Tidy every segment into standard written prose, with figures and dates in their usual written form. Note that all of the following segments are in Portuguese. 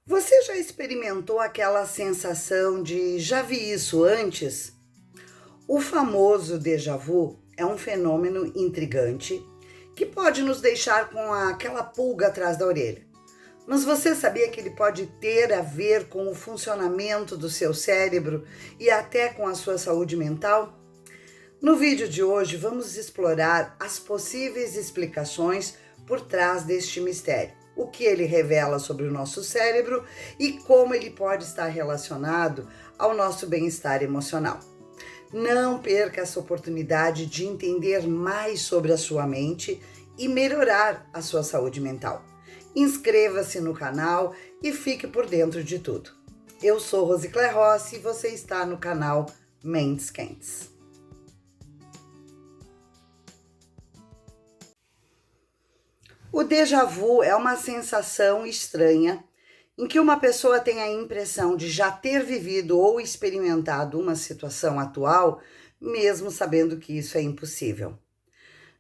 Você já experimentou aquela sensação de já vi isso antes? O famoso déjà vu é um fenômeno intrigante que pode nos deixar com aquela pulga atrás da orelha. Mas você sabia que ele pode ter a ver com o funcionamento do seu cérebro e até com a sua saúde mental? No vídeo de hoje vamos explorar as possíveis explicações por trás deste mistério, o que ele revela sobre o nosso cérebro e como ele pode estar relacionado ao nosso bem-estar emocional. Não perca essa oportunidade de entender mais sobre a sua mente e melhorar a sua saúde mental. Inscreva-se no canal e fique por dentro de tudo. Eu sou Rosicler Rossi e você está no canal Mentes Quentes. O déjà vu é uma sensação estranha em que uma pessoa tem a impressão de já ter vivido ou experimentado uma situação atual, mesmo sabendo que isso é impossível.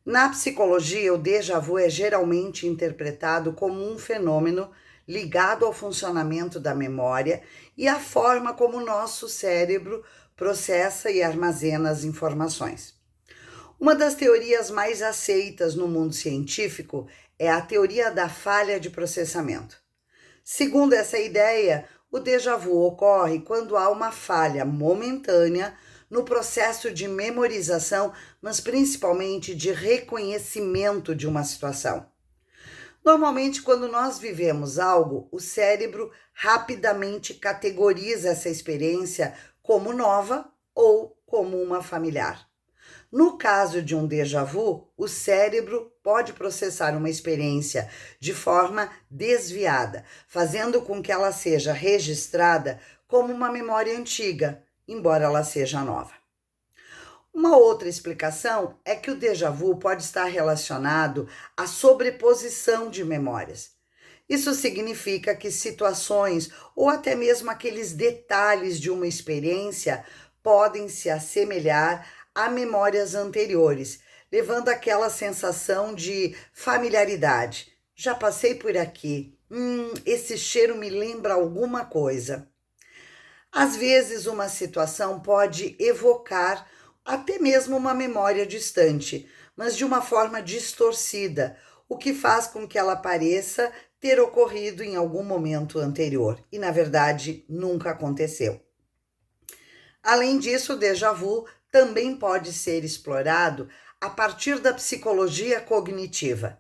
Na psicologia, o déjà vu é geralmente interpretado como um fenômeno ligado ao funcionamento da memória e à forma como o nosso cérebro processa e armazena as informações. Uma das teorias mais aceitas no mundo científico é a teoria da falha de processamento. Segundo essa ideia, o déjà vu ocorre quando há uma falha momentânea no processo de memorização, mas principalmente de reconhecimento de uma situação. Normalmente, quando nós vivemos algo, o cérebro rapidamente categoriza essa experiência como nova ou como uma familiar. No caso de um déjà vu, o cérebro pode processar uma experiência de forma desviada, fazendo com que ela seja registrada como uma memória antiga, embora ela seja nova. Uma outra explicação é que o déjà vu pode estar relacionado à sobreposição de memórias. Isso significa que situações ou até mesmo aqueles detalhes de uma experiência podem se assemelhar a memórias anteriores, levando àquela sensação de familiaridade. Já passei por aqui. Esse cheiro me lembra alguma coisa. Às vezes, uma situação pode evocar até mesmo uma memória distante, mas de uma forma distorcida, o que faz com que ela pareça ter ocorrido em algum momento anterior e, na verdade, nunca aconteceu. Além disso, o déjà vu também pode ser explorado a partir da psicologia cognitiva,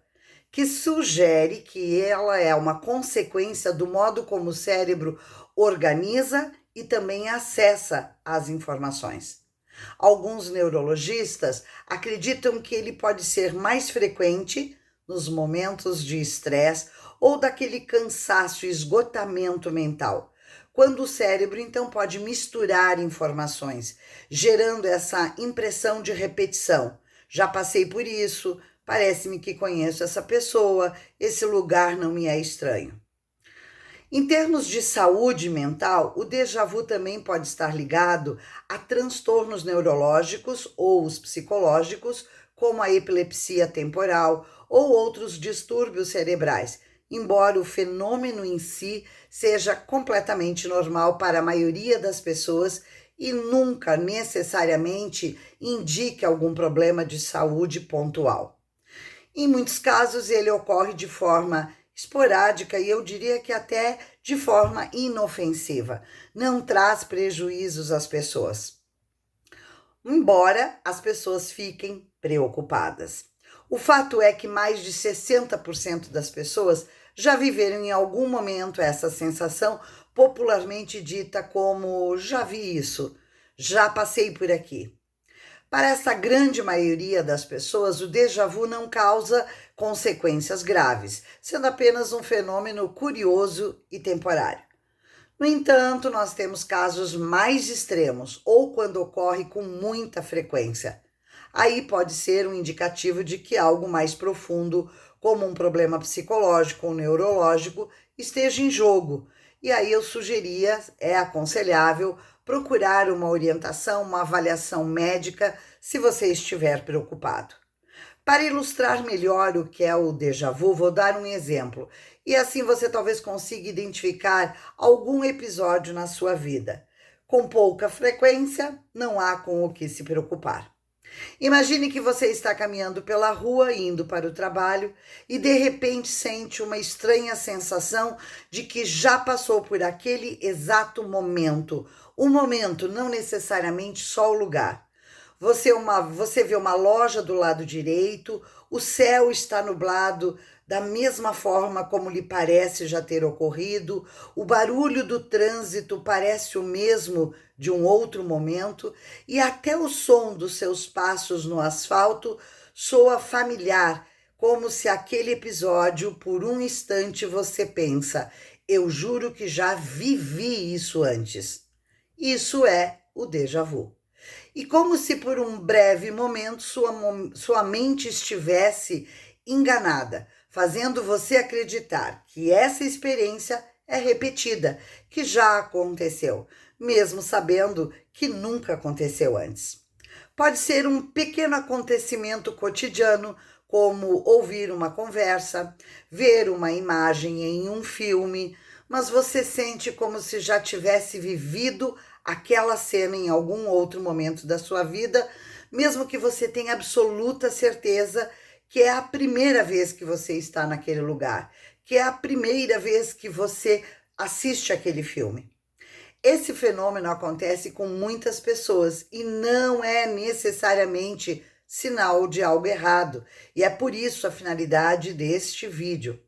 que sugere que ela é uma consequência do modo como o cérebro organiza e também acessa as informações. Alguns neurologistas acreditam que ele pode ser mais frequente nos momentos de estresse ou daquele cansaço e esgotamento mental, quando o cérebro então pode misturar informações, gerando essa impressão de repetição. Já passei por isso, parece-me que conheço essa pessoa, esse lugar não me é estranho. Em termos de saúde mental, o déjà vu também pode estar ligado a transtornos neurológicos ou os psicológicos, como a epilepsia temporal ou outros distúrbios cerebrais, embora o fenômeno em si seja completamente normal para a maioria das pessoas e nunca necessariamente indique algum problema de saúde pontual. Em muitos casos, ele ocorre de forma esporádica e eu diria que até de forma inofensiva, não traz prejuízos às pessoas, embora as pessoas fiquem preocupadas. O fato é que mais de 60% das pessoas já viveram em algum momento essa sensação popularmente dita como já vi isso, já passei por aqui. Para essa grande maioria das pessoas, o déjà vu não causa consequências graves, sendo apenas um fenômeno curioso e temporário. No entanto, nós temos casos mais extremos ou quando ocorre com muita frequência. Aí pode ser um indicativo de que algo mais profundo, como um problema psicológico ou neurológico, esteja em jogo. E aí eu sugeria, é aconselhável, procurar uma orientação, uma avaliação médica se você estiver preocupado. Para ilustrar melhor o que é o déjà vu, vou dar um exemplo, e assim você talvez consiga identificar algum episódio na sua vida. Com pouca frequência, não há com o que se preocupar. Imagine que você está caminhando pela rua, indo para o trabalho, e de repente sente uma estranha sensação de que já passou por aquele exato momento. O momento, não necessariamente só o lugar. Você vê uma loja do lado direito, o céu está nublado da mesma forma como lhe parece já ter ocorrido, o barulho do trânsito parece o mesmo de um outro momento e até o som dos seus passos no asfalto soa familiar, como se aquele episódio, por um instante, você pensa: eu juro que já vivi isso antes. Isso é o déjà vu. E como se por um breve momento sua mente estivesse enganada, fazendo você acreditar que essa experiência é repetida, que já aconteceu, mesmo sabendo que nunca aconteceu antes. Pode ser um pequeno acontecimento cotidiano, como ouvir uma conversa, ver uma imagem em um filme, mas você sente como se já tivesse vivido aquela cena em algum outro momento da sua vida, mesmo que você tenha absoluta certeza que é a primeira vez que você está naquele lugar, que é a primeira vez que você assiste aquele filme. Esse fenômeno acontece com muitas pessoas e não é necessariamente sinal de algo errado, e é por isso a finalidade deste vídeo.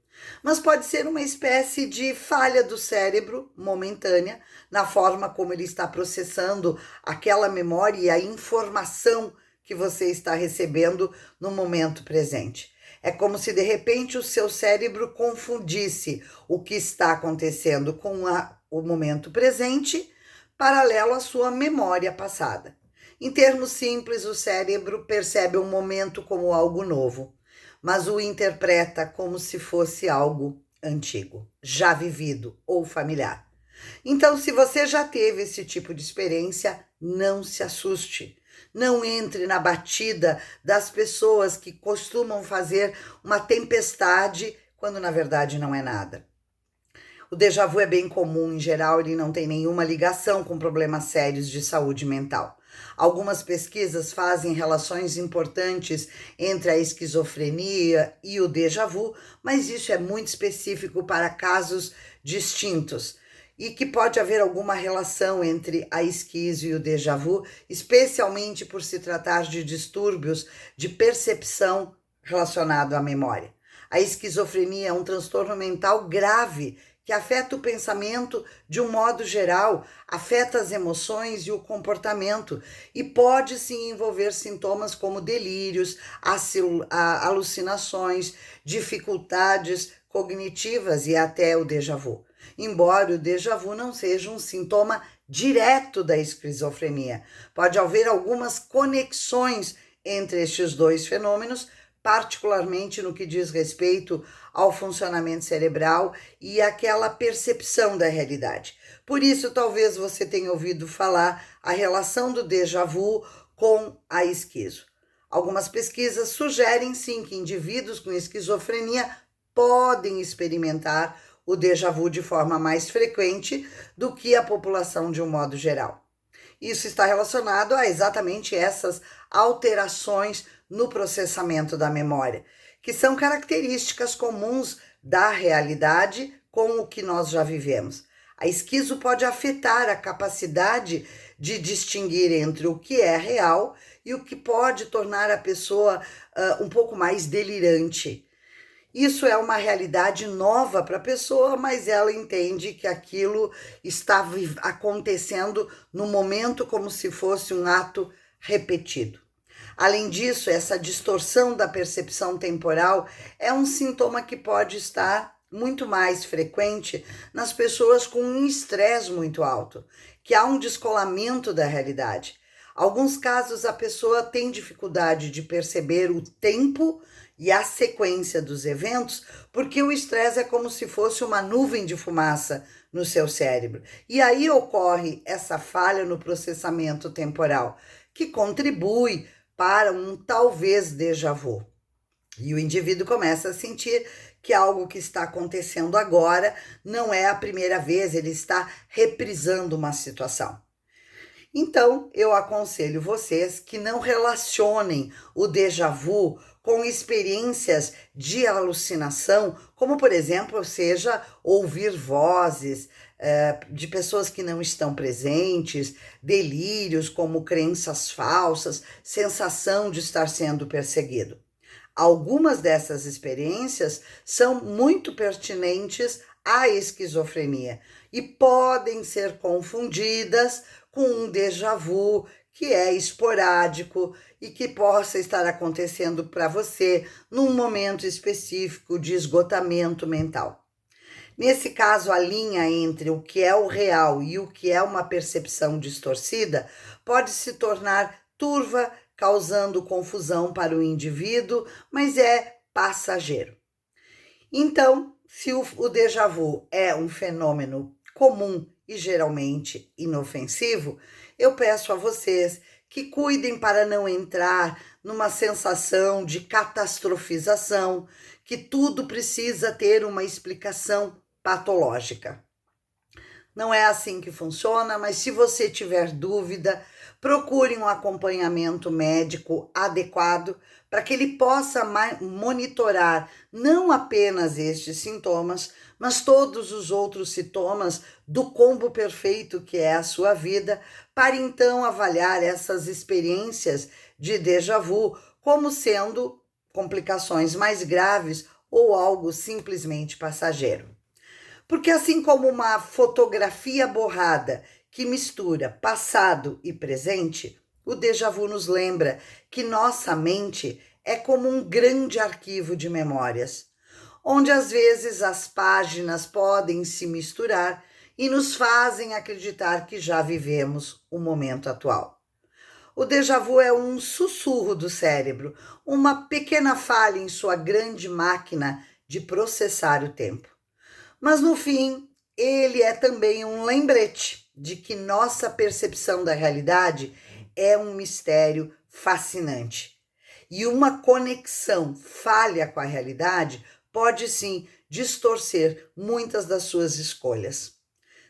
Mas pode ser uma espécie de falha do cérebro momentânea na forma como ele está processando aquela memória e a informação que você está recebendo no momento presente. É como se de repente o seu cérebro confundisse o que está acontecendo com o momento presente, paralelo à sua memória passada. Em termos simples, o cérebro percebe um momento como algo novo, mas o interpreta como se fosse algo antigo, já vivido ou familiar. Então, se você já teve esse tipo de experiência, não se assuste. Não entre na batida das pessoas que costumam fazer uma tempestade quando na verdade não é nada. O déjà vu é bem comum, em geral, ele não tem nenhuma ligação com problemas sérios de saúde mental. Algumas pesquisas fazem relações importantes entre a esquizofrenia e o déjà vu, mas isso é muito específico para casos distintos e que pode haver alguma relação entre a esquizo e o déjà vu, especialmente por se tratar de distúrbios de percepção relacionado à memória. A esquizofrenia é um transtorno mental grave que afeta o pensamento de um modo geral, afeta as emoções e o comportamento e pode sim envolver sintomas como delírios, alucinações, dificuldades cognitivas e até o déjà vu. Embora o déjà vu não seja um sintoma direto da esquizofrenia, pode haver algumas conexões entre estes dois fenômenos, particularmente no que diz respeito ao funcionamento cerebral e àquela percepção da realidade. Por isso, talvez você tenha ouvido falar a relação do déjà vu com a esquizo. Algumas pesquisas sugerem, sim, que indivíduos com esquizofrenia podem experimentar o déjà vu de forma mais frequente do que a população de um modo geral. Isso está relacionado a exatamente essas alterações no processamento da memória, que são características comuns da realidade com o que nós já vivemos. A esquizo pode afetar a capacidade de distinguir entre o que é real e o que pode tornar a pessoa um pouco mais delirante. Isso é uma realidade nova para a pessoa, mas ela entende que aquilo está acontecendo no momento como se fosse um ato repetido. Além disso, essa distorção da percepção temporal é um sintoma que pode estar muito mais frequente nas pessoas com um estresse muito alto, que há um descolamento da realidade. Alguns casos a pessoa tem dificuldade de perceber o tempo e a sequência dos eventos, porque o estresse é como se fosse uma nuvem de fumaça no seu cérebro. E aí ocorre essa falha no processamento temporal, que contribui para um talvez déjà vu. E o indivíduo começa a sentir que algo que está acontecendo agora não é a primeira vez, ele está reprisando uma situação. Então, eu aconselho vocês que não relacionem o déjà vu com experiências de alucinação, como, por exemplo, seja ouvir vozes de pessoas que não estão presentes, delírios como crenças falsas, sensação de estar sendo perseguido. Algumas dessas experiências são muito pertinentes à esquizofrenia e podem ser confundidas com um déjà vu que é esporádico e que possa estar acontecendo para você num momento específico de esgotamento mental. Nesse caso, a linha entre o que é o real e o que é uma percepção distorcida pode se tornar turva, causando confusão para o indivíduo, mas é passageiro. Então, se o déjà vu é um fenômeno comum e geralmente inofensivo, eu peço a vocês que cuidem para não entrar numa sensação de catastrofização, que tudo precisa ter uma explicação patológica. Não é assim que funciona, mas se você tiver dúvida, procure um acompanhamento médico adequado para que ele possa monitorar não apenas estes sintomas, mas todos os outros sintomas do combo perfeito que é a sua vida, para então avaliar essas experiências de déjà vu como sendo complicações mais graves ou algo simplesmente passageiro. Porque assim como uma fotografia borrada que mistura passado e presente, o déjà vu nos lembra que nossa mente é como um grande arquivo de memórias, onde às vezes as páginas podem se misturar e nos fazem acreditar que já vivemos o momento atual. O déjà vu é um sussurro do cérebro, uma pequena falha em sua grande máquina de processar o tempo. Mas no fim, ele é também um lembrete de que nossa percepção da realidade é um mistério fascinante. E uma conexão falha com a realidade pode sim distorcer muitas das suas escolhas.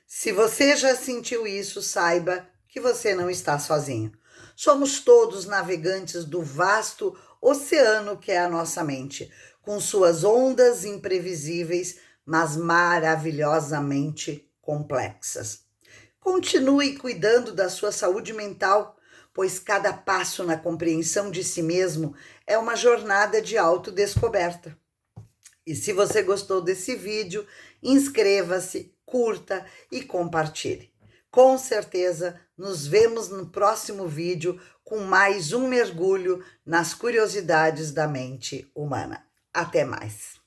Se você já sentiu isso, saiba que você não está sozinho. Somos todos navegantes do vasto oceano que é a nossa mente, com suas ondas imprevisíveis, mas maravilhosamente complexas. Continue cuidando da sua saúde mental, pois cada passo na compreensão de si mesmo é uma jornada de autodescoberta. E se você gostou desse vídeo, inscreva-se, curta e compartilhe. Com certeza, nos vemos no próximo vídeo com mais um mergulho nas curiosidades da mente humana. Até mais!